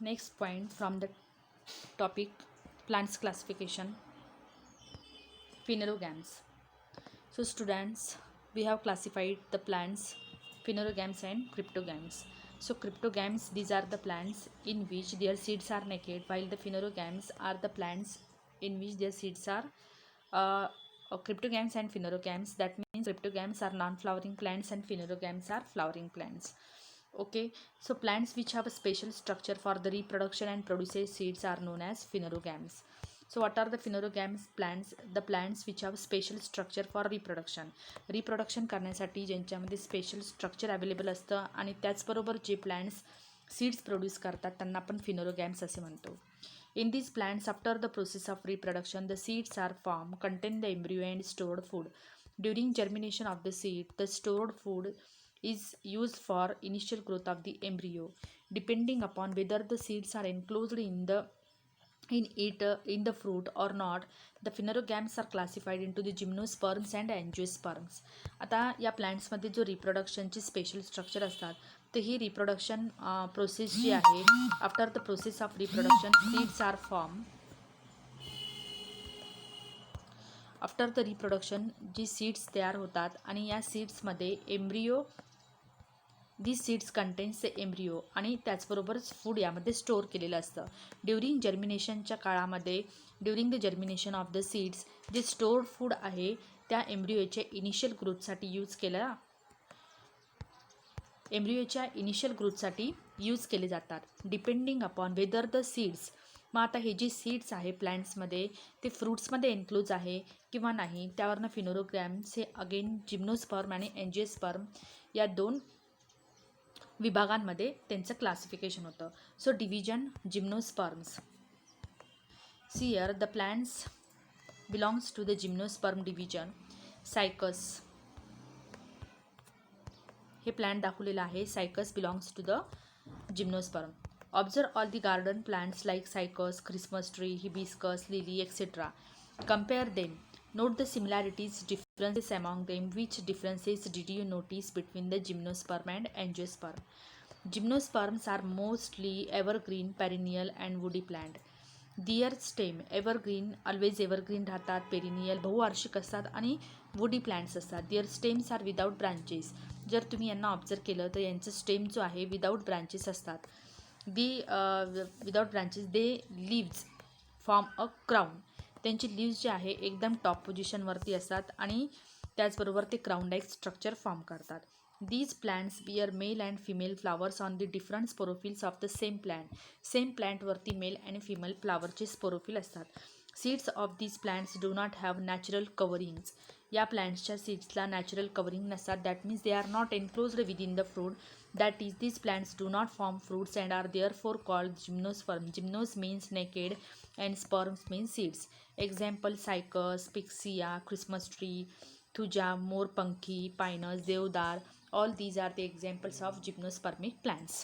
Next point from the topic plants classification, phanerogams. So students, we have classified the plants phanerogams and cryptogams. So cryptogams, these are the plants in which their seeds are naked, while the phanerogams are the plants in which their seeds are cryptogams and phanerogams. That means cryptogams are non-flowering plants and phanerogams are flowering plants. Okay, so plants which have a special structure for the reproduction and produces seeds are known as phanerogams. So what are the phanerogams plants? The plants which have special structure for reproduction करण्यासाठी ज्यांच्यामध्ये special structure available असतं आणि त्याचबरोबर जे plants seeds produce करतात त्यांना आपण फिनोरोगॅम्स असे म्हणतो. In these plants, after the process of reproduction, the seeds are formed, contain the embryo and stored food. During germination of the seed, the stored food is used for initial growth of the embryo. Depending upon whether the seeds are enclosed in the fruit or not, the phanerogams are classified into the gymnosperms and angiosperms. आता या प्लांट्समध्ये जो रिप्रोडक्शनची special structure असतात तर ही reproduction process जी आहे, after the process of reproduction seeds are form. After the reproduction जी seeds तयार होतात आणि या सीड्समध्ये embryo, these seeds contains the embryo आणि त्याचबरोबरच फूड यामध्ये स्टोअर केलेलं असतं. ड्युरिंग जर्मिनेशनच्या काळामध्ये, during the germination of the seeds, जे स्टोअर्ड फूड आहे त्या एम्ब्रियोच्या इनिशियल ग्रोथसाठी यूज केले जातात. Depending upon whether the seeds, मग आता हे जे सीड्स आहे प्लांट्समध्ये ते फ्रूट्समध्ये एन्क्लोज आहे किंवा नाही त्यावरनं फिनोरोग्रॅम्स हे अगेन जिम्नोस्पर्म आणि एंजियोस्पर्म या दोन विभागांमध्ये त्यांचं क्लासिफिकेशन होतं. So division gymnosperms. See here the plants belongs to the gymnosperm division. Cycas हे प्लांट दाखवलेलं आहे. Cycas belongs to the gymnosperm. Observe all the garden plants like cycas, Christmas tree, hibiscus, lily etcetera. Compare them. Note the similarities, differences among them. Which differences did you notice between the gymnosperm and angiosperm? Gymnosperms are mostly evergreen, perennial and woody plant. Their stem evergreen, always evergreen राहतात, perennial बहुवार्षिक असतात आणि woody plants असतात. Their stems are without branches. जर तुम्ही यांना observe केलं तर यांचं स्टेम जो आहे विदाउट ब्रांचेस असतात. Without branches they leaves form a crown. त्यांची लीव्ज जे आहे एकदम टॉप पोझिशनवरती असतात आणि त्याचबरोबर ते क्राउन लाईक स्ट्रक्चर फॉर्म करतात. These plants bear male and female flowers on the different sporophylls of the same plant. Same प्लांटवरती मेल आणि फिमेल फ्लावरचे स्पोरोफिल असतात. Seeds of these plants do not have natural coverings. या प्लांट्सच्या सीड्सला natural covering नसतात. That means they are not enclosed within the fruit. That is, these plants do not form fruits and are therefore called gymnosperm. Gymnos means naked and sperms means seeds. Example: cycas, pyxia, Christmas tree, thuja, moorpanki, pinus, deodar. All these are the examples of gymnospermic plants.